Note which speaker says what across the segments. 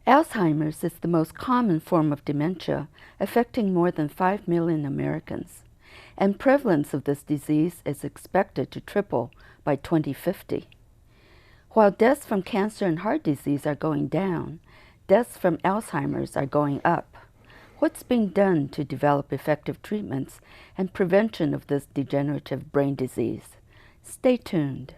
Speaker 1: Alzheimer's is the most common form of dementia, affecting more than 5 million Americans, and prevalence of this disease is expected to triple by 2050. While deaths from cancer and heart disease are going down, deaths from Alzheimer's are going up. What's being done to develop effective treatments and prevention of this degenerative brain disease? Stay tuned.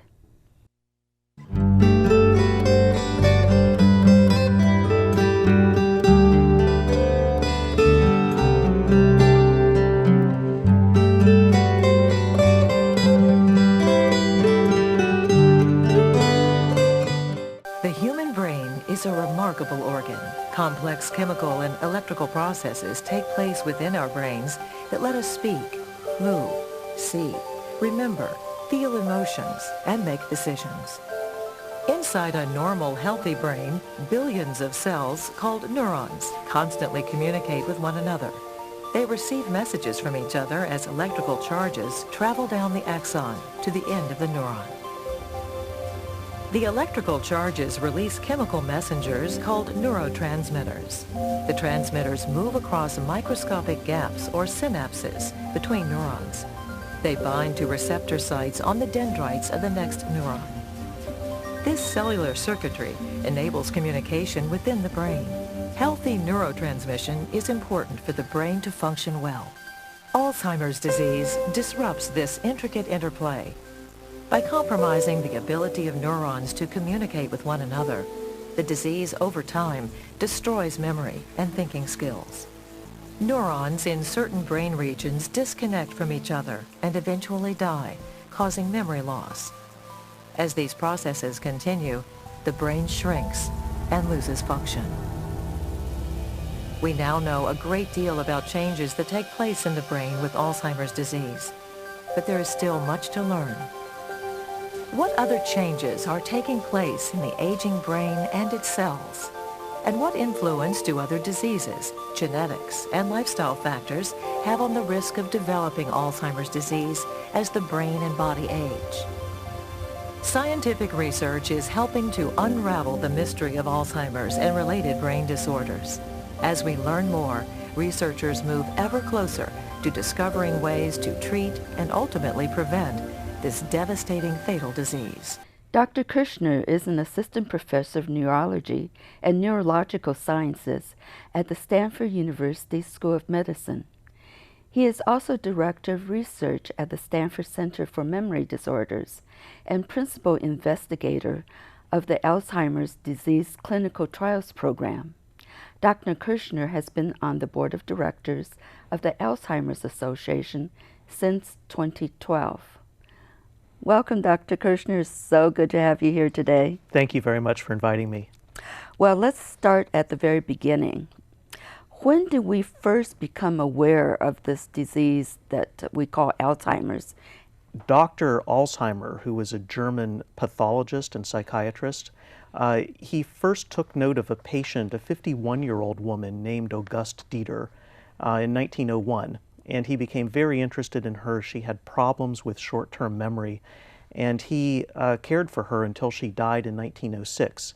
Speaker 2: The human brain is a remarkable organ. Complex chemical and electrical processes take place within our brains that let us speak, move, see, remember, feel emotions, and make decisions. Inside a normal, healthy brain, billions of cells called neurons constantly communicate with one another. They receive messages from each other as electrical charges travel down the axon to the end of the neuron. The electrical charges release chemical messengers called neurotransmitters. The transmitters move across microscopic gaps or synapses between neurons. They bind to receptor sites on the dendrites of the next neuron. This cellular circuitry enables communication within the brain. Healthy neurotransmission is important for the brain to function well. Alzheimer's disease disrupts this intricate interplay. By compromising the ability of neurons to communicate with one another, the disease over time destroys memory and thinking skills. Neurons in certain brain regions disconnect from each other and eventually die, causing memory loss. As these processes continue, the brain shrinks and loses function. We now know a great deal about changes that take place in the brain with Alzheimer's disease, but there is still much to learn. What other changes are taking place in the aging brain and its cells? And what influence do other diseases, genetics, and lifestyle factors have on the risk of developing Alzheimer's disease as the brain and body age? Scientific research is helping to unravel the mystery of Alzheimer's and related brain disorders. As we learn more, researchers move ever closer to discovering ways to treat and ultimately prevent this devastating fatal disease.
Speaker 1: Dr. Kirschner is an assistant professor of neurology and neurological sciences at the Stanford University School of Medicine. He is also director of research at the Stanford Center for Memory Disorders and principal investigator of the Alzheimer's Disease Clinical Trials Program. Dr. Kirschner has been on the board of directors of the Alzheimer's Association since 2012. Welcome, Dr. Kirschner. It's so good to have you here today.
Speaker 3: Thank you very much for inviting me.
Speaker 1: Well, let's start at the very beginning. When did we first become aware of this disease that we call Alzheimer's?
Speaker 3: Dr. Alzheimer, who was a German pathologist and psychiatrist, he first took note of a patient, a 51-year-old woman named Auguste Dieter, in 1901. And he became very interested in her. She had problems with short-term memory, and he cared for her until she died in 1906.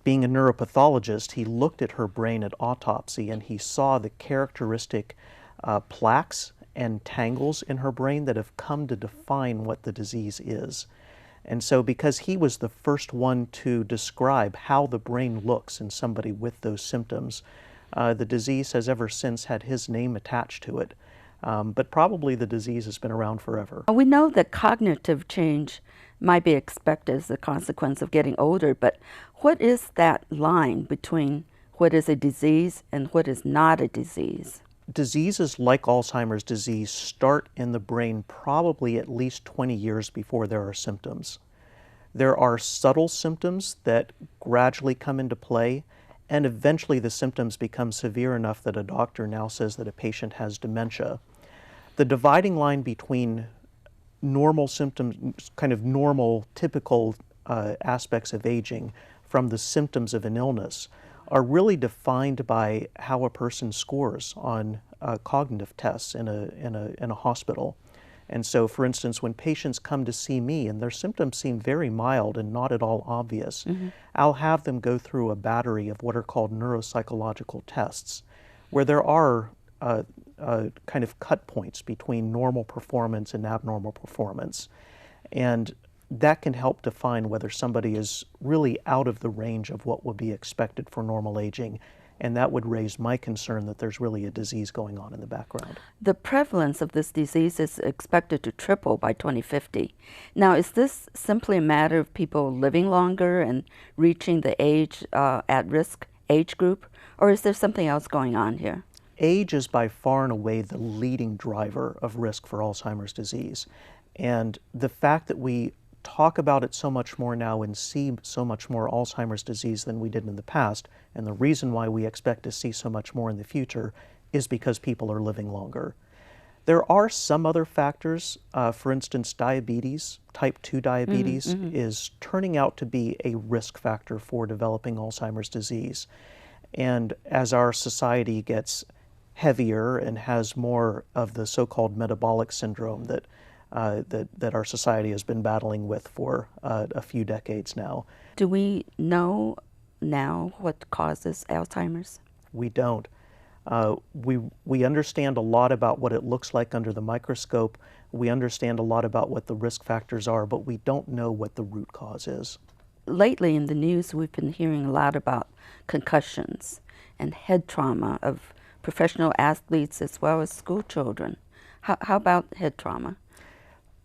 Speaker 3: Being a neuropathologist, he looked at her brain at autopsy, and he saw the characteristic plaques and tangles in her brain that have come to define what the disease is. And so because he was the first one to describe how the brain looks in somebody with those symptoms, the disease has ever since had his name attached to it. But probably the disease has been around forever.
Speaker 1: We know that cognitive change might be expected as a consequence of getting older, but what is that line between what is a disease and what is not a disease?
Speaker 3: Diseases like Alzheimer's disease start in the brain probably at least 20 years before there are symptoms. There are subtle symptoms that gradually come into play, and eventually the symptoms become severe enough that a doctor now says that a patient has dementia. The dividing line between normal symptoms, kind of normal, typical aspects of aging from the symptoms of an illness are really defined by how a person scores on cognitive tests in a hospital. And so, for instance, when patients come to see me and their symptoms seem very mild and not at all obvious, I'll have them go through a battery of what are called neuropsychological tests, where there are kind of cut points between normal performance and abnormal performance. And that can help define whether somebody is really out of the range of what would be expected for normal aging. And that would raise my concern that there's really a disease going on in the background.
Speaker 1: The prevalence of this disease is expected to triple by 2050. Now, is this simply a matter of people living longer and reaching the age at-risk age group, or is there something else going on here?
Speaker 3: Age is by far and away the leading driver of risk for Alzheimer's disease. And the fact that we talk about it so much more now and see so much more Alzheimer's disease than we did in the past, and the reason why we expect to see so much more in the future is because people are living longer. There are some other factors. For instance, diabetes, type 2 diabetes, is turning out to be a risk factor for developing Alzheimer's disease. And as our society gets heavier and has more of the so-called metabolic syndrome that our society has been battling with for a few decades now.
Speaker 1: Do we know now what causes Alzheimer's?
Speaker 3: We don't. We understand a lot about what it looks like under the microscope. We understand a lot about what the risk factors are, but we don't know what the root cause is.
Speaker 1: Lately in the news, we've been hearing a lot about concussions and head trauma of professional athletes as well as school children. How about head trauma?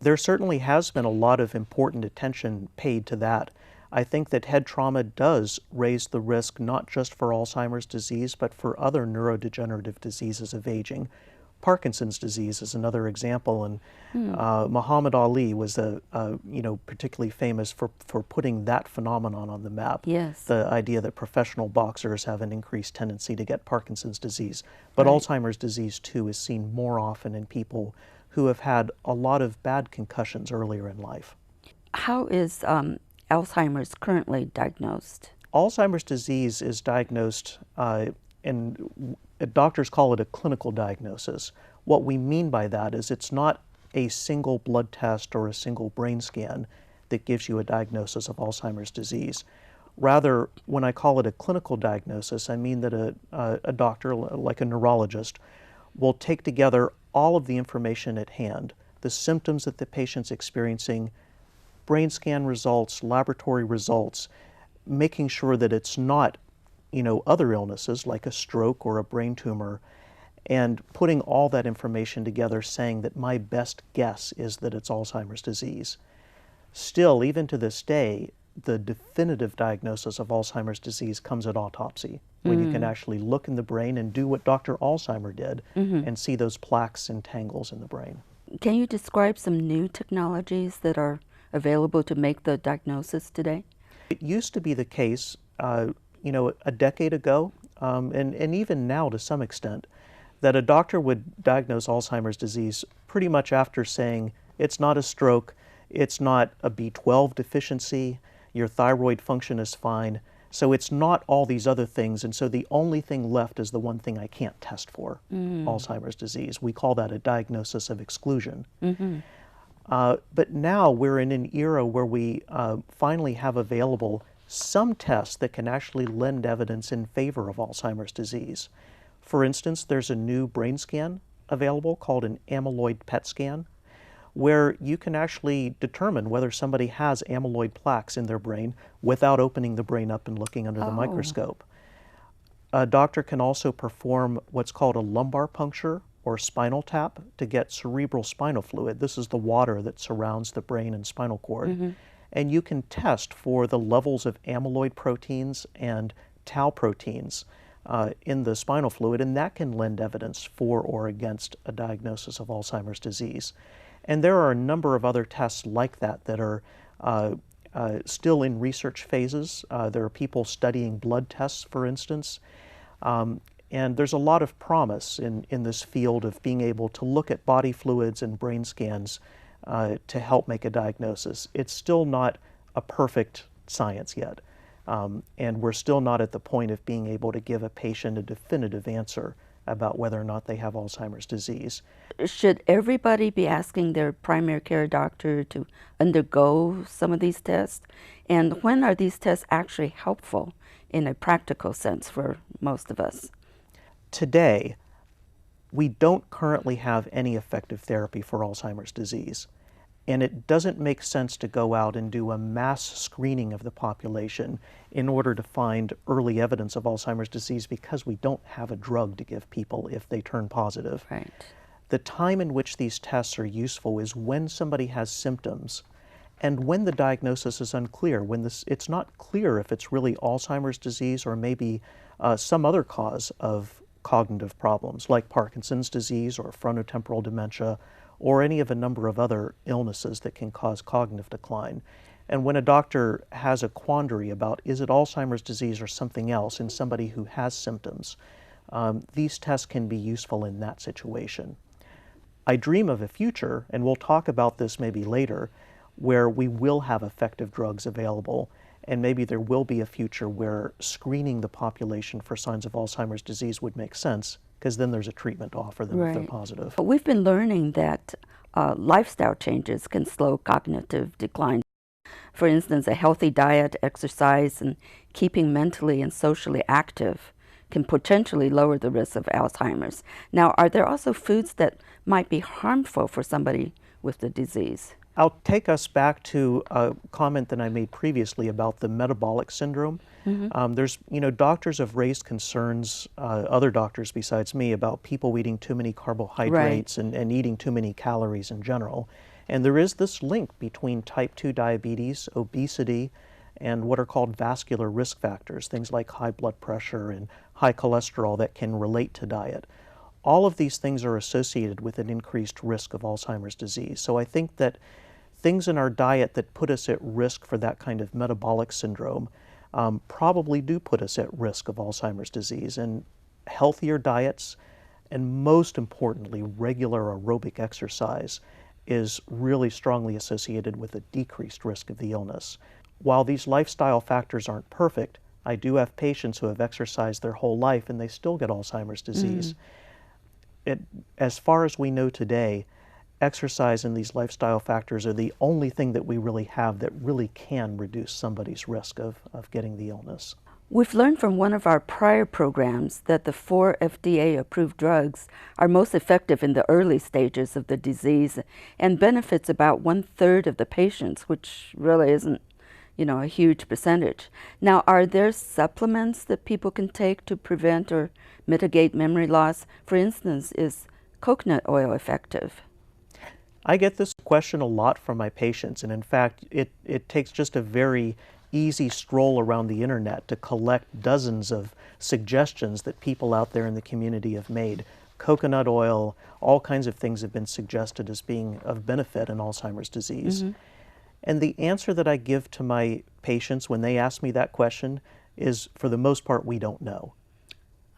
Speaker 3: There certainly has been a lot of important attention paid to that. I think that head trauma does raise the risk not just for Alzheimer's disease, but for other neurodegenerative diseases of aging. Parkinson's disease is another example, and Muhammad Ali was particularly famous for putting that phenomenon on the map.
Speaker 1: Yes.
Speaker 3: The idea that professional boxers have an increased tendency to get Parkinson's disease. But
Speaker 1: Right.
Speaker 3: Alzheimer's disease, too, is seen more often in people who have had a lot of bad concussions earlier in life.
Speaker 1: How is Alzheimer's currently diagnosed?
Speaker 3: Alzheimer's disease is diagnosed, and doctors call it a clinical diagnosis. What we mean by that is it's not a single blood test or a single brain scan that gives you a diagnosis of Alzheimer's disease. Rather, when I call it a clinical diagnosis, I mean that a doctor, like a neurologist, will take together all of the information at hand, the symptoms that the patient's experiencing, brain scan results, laboratory results, making sure that it's not, other illnesses like a stroke or a brain tumor, and putting all that information together saying that my best guess is that it's Alzheimer's disease. Still, even to this day, the definitive diagnosis of Alzheimer's disease comes at autopsy, when you can actually look in the brain and do what Dr. Alzheimer did and see those plaques and tangles in the brain.
Speaker 1: Can you describe some new technologies that are available to make the diagnosis today?
Speaker 3: It used to be the case, a decade ago, and even now to some extent, that a doctor would diagnose Alzheimer's disease pretty much after saying, it's not a stroke, it's not a B12 deficiency, your thyroid function is fine, so it's not all these other things, and so the only thing left is the one thing I can't test for, Alzheimer's disease. We call that a diagnosis of exclusion. But now we're in an era where we finally have available some tests that can actually lend evidence in favor of Alzheimer's disease. For instance, there's a new brain scan available called an amyloid PET scan, where you can actually determine whether somebody has amyloid plaques in their brain without opening the brain up and looking under the microscope. A doctor can also perform what's called a lumbar puncture or spinal tap to get cerebral spinal fluid. This is the water that surrounds the brain and spinal cord. And you can test for the levels of amyloid proteins and tau proteins in the spinal fluid, and that can lend evidence for or against a diagnosis of Alzheimer's disease. And there are a number of other tests like that that are still in research phases. There are people studying blood tests, for instance. And there's a lot of promise in this field of being able to look at body fluids and brain scans to help make a diagnosis. It's still not a perfect science yet. And we're still not at the point of being able to give a patient a definitive answer about whether or not they have Alzheimer's disease.
Speaker 1: should everybody be asking their primary care doctor to undergo some of these tests? And when are these tests actually helpful in a practical sense for most of us?
Speaker 3: Today, we don't currently have any effective therapy for Alzheimer's disease. And it doesn't make sense to go out and do a mass screening of the population in order to find early evidence of Alzheimer's disease because we don't have a drug to give people if they turn positive.
Speaker 1: Right.
Speaker 3: The time in which these tests are useful is when somebody has symptoms and when the diagnosis is unclear, when it's not clear if it's really Alzheimer's disease or maybe some other cause of cognitive problems like Parkinson's disease or frontotemporal dementia or any of a number of other illnesses that can cause cognitive decline. And when a doctor has a quandary about is it Alzheimer's disease or something else in somebody who has symptoms, these tests can be useful in that situation. I dream of a future, and we'll talk about this maybe later, where we will have effective drugs available, and maybe there will be a future where screening the population for signs of Alzheimer's disease would make sense, because then there's a treatment to offer them if they're positive.
Speaker 1: But we've been learning that lifestyle changes can slow cognitive decline. For instance, a healthy diet, exercise, and keeping mentally and socially active can potentially lower the risk of Alzheimer's. Now, are there also foods that might be harmful for somebody with the disease?
Speaker 3: I'll take us back to a comment that I made previously about the metabolic syndrome. There's, doctors have raised concerns, other doctors besides me, about people eating too many carbohydrates and eating too many calories in general. And there is this link between type 2 diabetes, obesity, and what are called vascular risk factors, things like high blood pressure and high cholesterol that can relate to diet. All of these things are associated with an increased risk of Alzheimer's disease. So I think that things in our diet that put us at risk for that kind of metabolic syndrome probably do put us at risk of Alzheimer's disease. And healthier diets, and most importantly, regular aerobic exercise, is really strongly associated with a decreased risk of the illness. While these lifestyle factors aren't perfect, I do have patients who have exercised their whole life and they still get Alzheimer's disease. As far as we know today, exercise and these lifestyle factors are the only thing that we really have that really can reduce somebody's risk of getting the illness.
Speaker 1: We've learned from one of our prior programs that the 4 FDA-approved drugs are most effective in the early stages of the disease and benefits about 1/3 of the patients, which really isn't, a huge percentage. Now, are there supplements that people can take to prevent or mitigate memory loss? For instance, is coconut oil effective?
Speaker 3: I get this question a lot from my patients, and in fact, it takes just a very easy stroll around the internet to collect dozens of suggestions that people out there in the community have made. Coconut oil, all kinds of things have been suggested as being of benefit in Alzheimer's disease. And the answer that I give to my patients when they ask me that question is, for the most part, we don't know.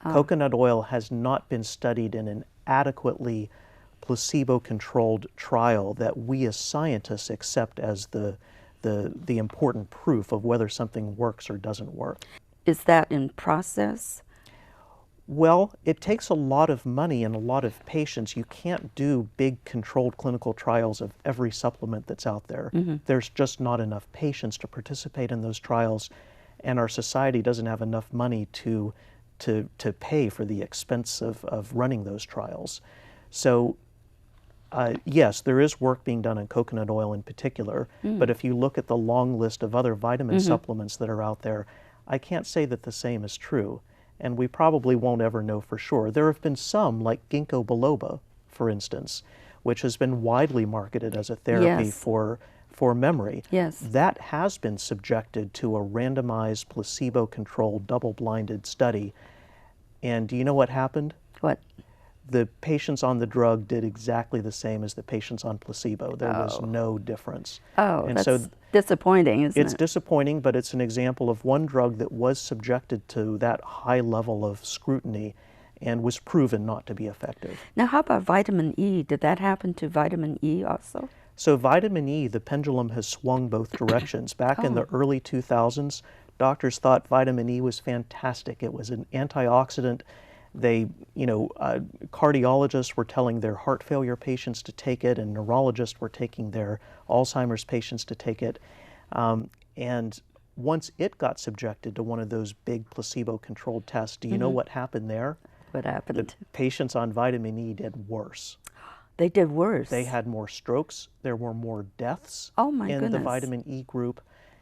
Speaker 3: Coconut oil has not been studied in an adequately placebo-controlled trial that we as scientists accept as the important proof of whether something works or doesn't work.
Speaker 1: Is that in process?
Speaker 3: Well, it takes a lot of money and a lot of patience. You can't do big controlled clinical trials of every supplement that's out there. There's just not enough patients to participate in those trials, and our society doesn't have enough money to pay for the expense of running those trials. So yes, there is work being done on coconut oil in particular, but if you look at the long list of other vitamin supplements that are out there, I can't say that the same is true, and we probably won't ever know for sure. There have been some, like ginkgo biloba, for instance, which has been widely marketed as a therapy for memory. That has been subjected to a randomized, placebo-controlled, double-blinded study, and do you know what happened?
Speaker 1: What?
Speaker 3: The patients on the drug did exactly the same as the patients on placebo. There was no difference.
Speaker 1: And that's disappointing, isn't it?
Speaker 3: It's disappointing, but it's an example of one drug that was subjected to that high level of scrutiny and was proven not to be effective.
Speaker 1: Now, how about vitamin E? Did that happen to vitamin E also?
Speaker 3: So vitamin E, the pendulum has swung both directions. Back in the early 2000s, doctors thought vitamin E was fantastic. It was an antioxidant They, cardiologists were telling their heart failure patients to take it, and neurologists were taking their Alzheimer's patients to take it. And once it got subjected to one of those big placebo-controlled tests, do you know what happened there?
Speaker 1: What happened?
Speaker 3: The patients on vitamin E did worse.
Speaker 1: They did worse.
Speaker 3: They had more strokes. There were more deaths
Speaker 1: in
Speaker 3: in the vitamin E group.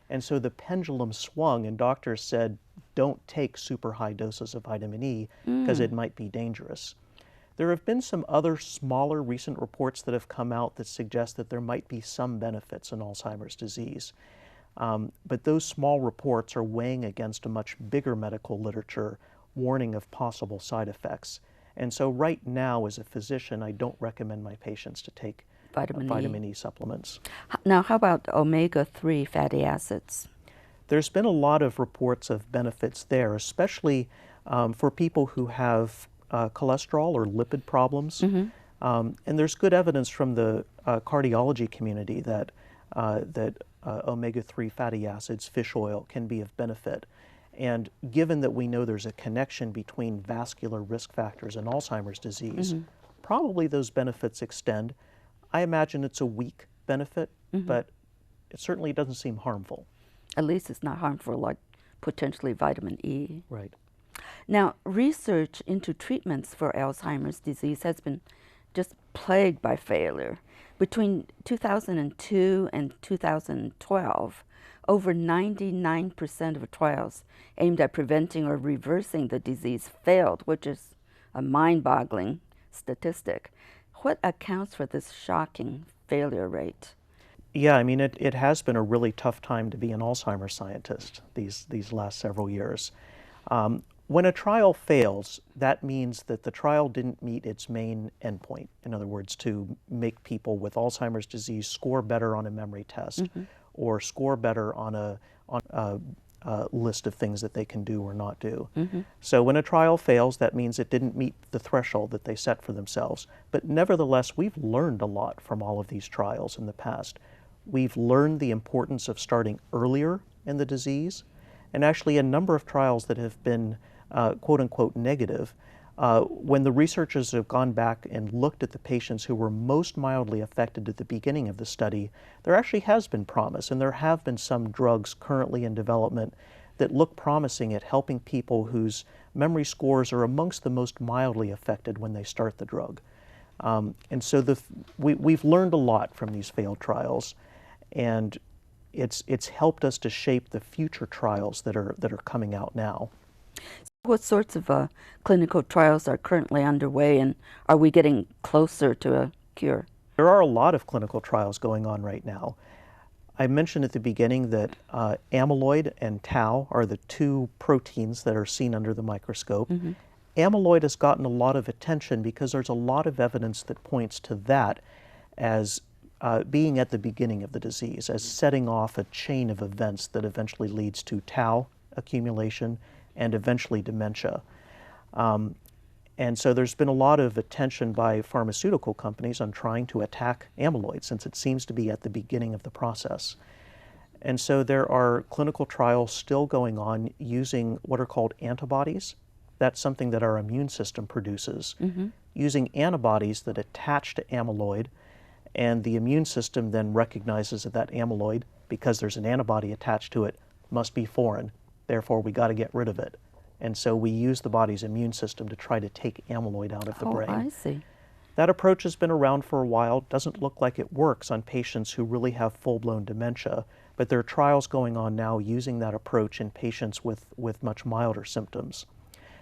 Speaker 3: And so the pendulum swung, and doctors said, don't take super high doses of vitamin E because it might be dangerous. There have been some other smaller recent reports that have come out that suggest that there might be some benefits in Alzheimer's disease. But those small reports are weighing against a much bigger medical literature warning of possible side effects. And so right now, as a physician, I don't recommend my patients to take vitamin E supplements.
Speaker 1: Now, how about omega-3 fatty acids?
Speaker 3: There's been a lot of reports of benefits there, especially for people who have cholesterol or lipid problems. And there's good evidence from the cardiology community that omega-3 fatty acids, fish oil, can be of benefit. And given that we know there's a connection between vascular risk factors and Alzheimer's disease, probably those benefits extend. I imagine it's a weak benefit, but it certainly doesn't seem harmful.
Speaker 1: At least it's not harmful like potentially vitamin E.
Speaker 3: Right.
Speaker 1: Now, research into treatments for Alzheimer's disease has been just plagued by failure. Between 2002 and 2012, over 99% of trials aimed at preventing or reversing the disease failed, which is a mind-boggling statistic. What accounts for this shocking failure rate?
Speaker 3: Yeah, I mean, it has been a really tough time to be an Alzheimer's scientist these last several years. When a trial fails, that means that the trial didn't meet its main endpoint. In other words, to make people with Alzheimer's disease score better on a memory test or score better on a list of things that they can do or not do. So when a trial fails, that means it didn't meet the threshold that they set for themselves. But nevertheless, we've learned a lot from all of these trials in the past. We've learned the importance of starting earlier in the disease, and actually a number of trials that have been quote-unquote negative, when the researchers have gone back and looked at the patients who were most mildly affected at the beginning of the study, there actually has been promise, and there have been some drugs currently in development that look promising at helping people whose memory scores are amongst the most mildly affected when they start the drug. And so we've learned a lot from these failed trials, and it's helped us to shape the future trials that are coming out now.
Speaker 1: What sorts of clinical trials are currently underway, and are we getting closer to a cure?
Speaker 3: There are a lot of clinical trials going on right now. I mentioned at the beginning that amyloid and tau are the two proteins that are seen under the microscope. Amyloid has gotten a lot of attention because there's a lot of evidence that points to that as being at the beginning of the disease, as setting off a chain of events that eventually leads to tau accumulation and eventually dementia. And so there's been a lot of attention by pharmaceutical companies on trying to attack amyloid, since it seems to be at the beginning of the process. And so there are clinical trials still going on using what are called antibodies. That's something that our immune system produces, using antibodies that attach to amyloid, and the immune system then recognizes that amyloid, because there's an antibody attached to it, must be foreign. Therefore, we got to get rid of it. And so we use the body's immune system to try to take amyloid out of the brain.
Speaker 1: I see.
Speaker 3: That approach has been around for a while. Doesn't look like it works on patients who really have full-blown dementia, but there are trials going on now using that approach in patients with much milder symptoms.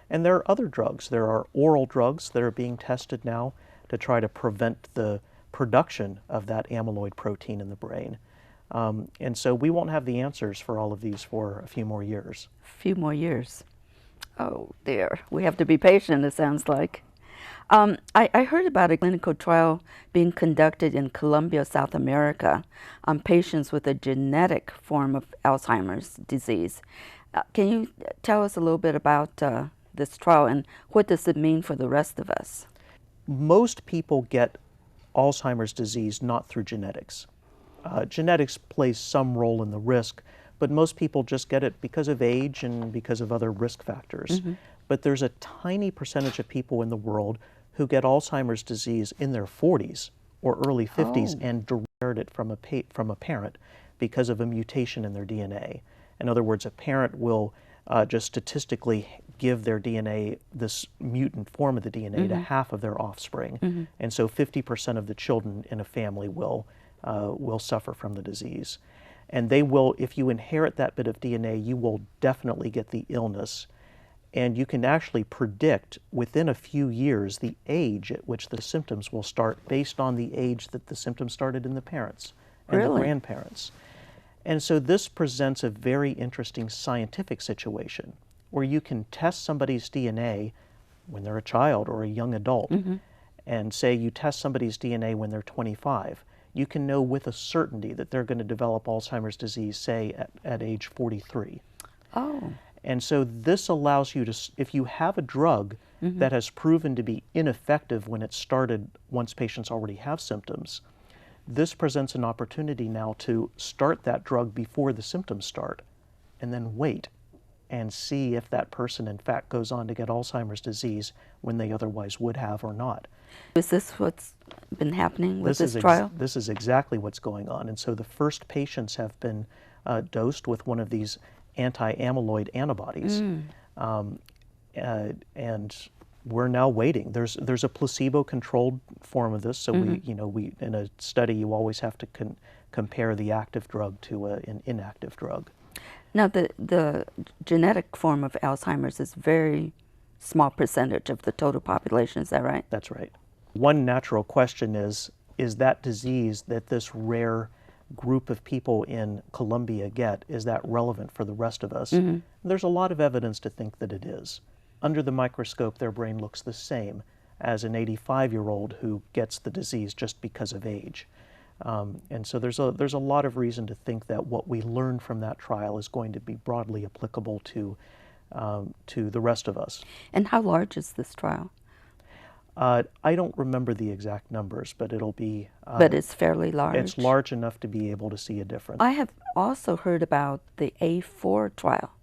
Speaker 3: And there are other drugs. There are oral drugs that are being tested now to try to prevent the production of that amyloid protein in the brain. And so we won't have the answers for all of these for a few more years.
Speaker 1: A few more years. Oh dear, we have to be patient, it sounds like. I heard about a clinical trial being conducted in Colombia, South America, on patients with a genetic form of Alzheimer's disease. Can you tell us a little bit about this trial, and what does it mean for the rest of us?
Speaker 3: Most people get Alzheimer's disease not through genetics. Genetics plays some role in the risk, but most people just get it because of age and because of other risk factors. but there's a tiny percentage of people in the world who get Alzheimer's disease in their 40s or early 50s and inherit it from a parent because of a mutation in their DNA. In other words, a parent will just statistically give their DNA, this mutant form of the DNA, to half of their offspring. And so 50% of the children in a family will suffer from the disease. And they will, if you inherit that bit of DNA, you will definitely get the illness. And you can actually predict within a few years the age at which the symptoms will start based on the age that the symptoms started in the parents and the grandparents. And so this presents a very interesting scientific situation where you can test somebody's DNA when they're a child or a young adult, and say you test somebody's DNA when they're 25. You can know with a certainty that they're going to develop Alzheimer's disease, say, at age 43. And so this allows you to, if you have a drug that has proven to be ineffective when it started once patients already have symptoms, this presents an opportunity now to start that drug before the symptoms start and then wait and see if that person in fact goes on to get Alzheimer's disease when they otherwise would have or not.
Speaker 1: Is this what's been happening with this trial?
Speaker 3: This is exactly what's going on. And so the first patients have been dosed with one of these anti-amyloid antibodies. And we're now waiting. There's a placebo-controlled form of this, so we in a study you always have to compare the active drug to an inactive drug.
Speaker 1: Now the genetic form of Alzheimer's is very small percentage of the total population, is that right?
Speaker 3: That's right. One natural question is that disease that this rare group of people in Colombia get, is that relevant for the rest of us? There's a lot of evidence to think that it is. Under the microscope, their brain looks the same as an 85-year-old who gets the disease just because of age. And so there's a lot of reason to think that what we learned from that trial is going to be broadly applicable to the rest of us.
Speaker 1: And how large is this trial?
Speaker 3: I don't remember the exact numbers, but it'll be...
Speaker 1: but it's fairly large?
Speaker 3: It's large enough to be able to see a difference.
Speaker 1: I have also heard about the A4 trial.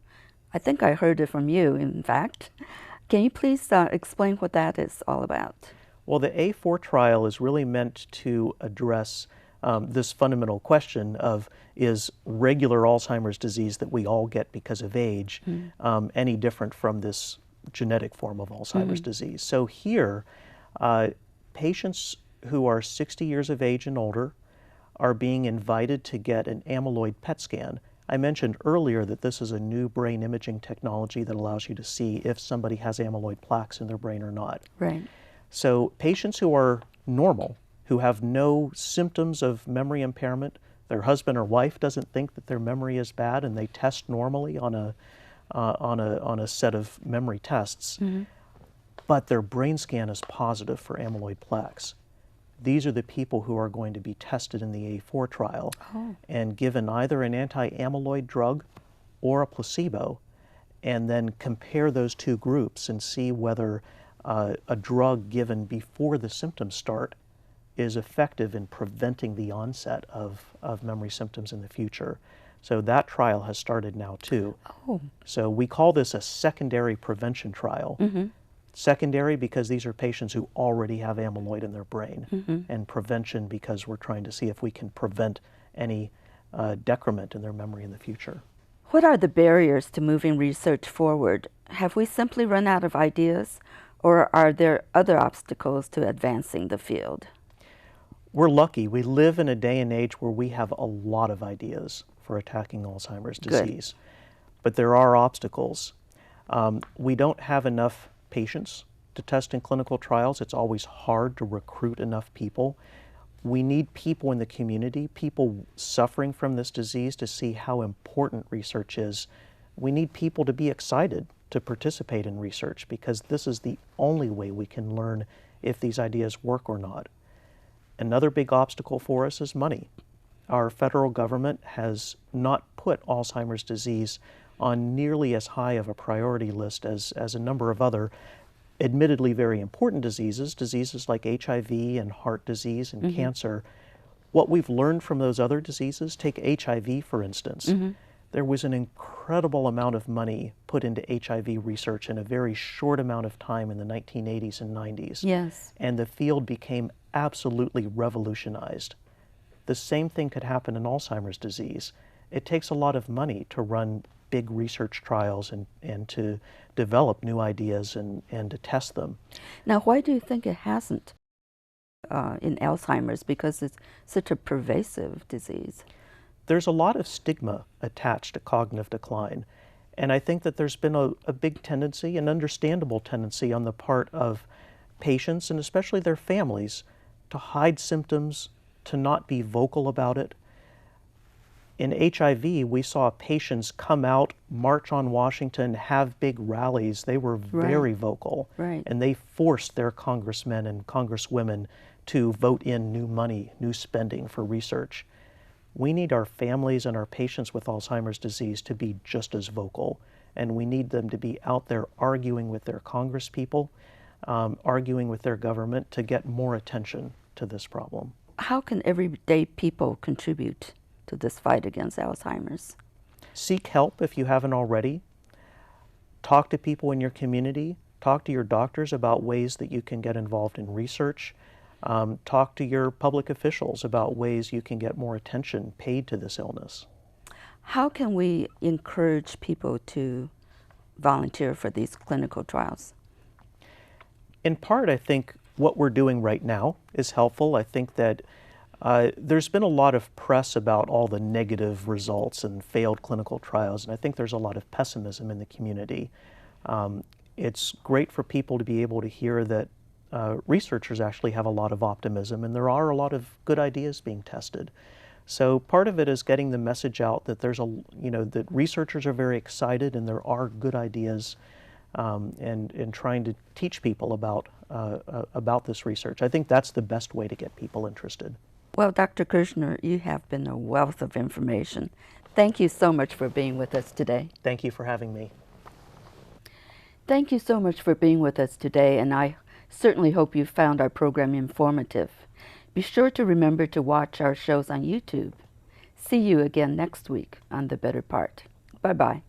Speaker 1: I think I heard it from you, in fact. Can you please explain what that is all about?
Speaker 3: Well, the A4 trial is really meant to address this fundamental question of, is regular Alzheimer's disease that we all get because of age any different from this genetic form of Alzheimer's disease? So here, patients who are 60 years of age and older are being invited to get an amyloid PET scan. I mentioned earlier that this is a new brain imaging technology that allows you to see if somebody has amyloid plaques in their brain or not.
Speaker 1: Right.
Speaker 3: So patients who are normal, who have no symptoms of memory impairment, their husband or wife doesn't think that their memory is bad, and they test normally on a set of memory tests, but their brain scan is positive for amyloid plaques. These are the people who are going to be tested in the A4 trial and given either an anti-amyloid drug or a placebo, and then compare those two groups and see whether a drug given before the symptoms start is effective in preventing the onset of memory symptoms in the future. So that trial has started now too. So we call this a secondary prevention trial. Secondary because these are patients who already have amyloid in their brain, and prevention because we're trying to see if we can prevent any decrement in their memory in the future.
Speaker 1: What are the barriers to moving research forward? Have we simply run out of ideas, or are there other obstacles to advancing the field?
Speaker 3: We're lucky. We live in a day and age where we have a lot of ideas for attacking Alzheimer's disease. But there are obstacles. We don't have enough patients to test in clinical trials. It's always hard to recruit enough people. We need people in the community, people suffering from this disease, to see how important research is. We need people to be excited to participate in research, because this is the only way we can learn if these ideas work or not. Another big obstacle for us is money. Our federal government has not put Alzheimer's disease on nearly as high of a priority list as a number of other admittedly very important diseases like HIV and heart disease and cancer. What we've learned from those other diseases, take HIV for instance, there was an incredible amount of money put into HIV research in a very short amount of time in the 1980s and 90s.
Speaker 1: Yes.
Speaker 3: And the field became absolutely revolutionized. The same thing could happen in Alzheimer's disease. It takes a lot of money to run big research trials and to develop new ideas and to test them.
Speaker 1: Now, why do you think it hasn't in Alzheimer's? Because it's such a pervasive disease.
Speaker 3: There's a lot of stigma attached to cognitive decline. And I think that there's been a big tendency, an understandable tendency on the part of patients and especially their families to hide symptoms, to not be vocal about it. In HIV, we saw patients come out, march on Washington, have big rallies. They were very vocal.
Speaker 1: Right.
Speaker 3: And they forced their congressmen and congresswomen to vote in new money, new spending for research. We need our families and our patients with Alzheimer's disease to be just as vocal. And we need them to be out there arguing with their congresspeople, arguing with their government to get more attention to this problem.
Speaker 1: How can everyday people contribute to this fight against Alzheimer's?
Speaker 3: Seek help if you haven't already. Talk to people in your community. Talk to your doctors about ways that you can get involved in research. Talk to your public officials about ways you can get more attention paid to this illness.
Speaker 1: How can we encourage people to volunteer for these clinical trials?
Speaker 3: In part, I think what we're doing right now is helpful. I think that there's been a lot of press about all the negative results and failed clinical trials, and I think there's a lot of pessimism in the community. It's great for people to be able to hear that researchers actually have a lot of optimism, and there are a lot of good ideas being tested. So part of it is getting the message out that there's that researchers are very excited and there are good ideas, and trying to teach people about this research. I think that's the best way to get people interested.
Speaker 1: Well, Dr. Kirschner, you have been a wealth of information. Thank you so much for being with us today.
Speaker 3: Thank you for having me.
Speaker 1: Thank you so much for being with us today, and I certainly hope you found our program informative. Be sure to remember to watch our shows on YouTube. See you again next week on The Better Part. Bye-bye.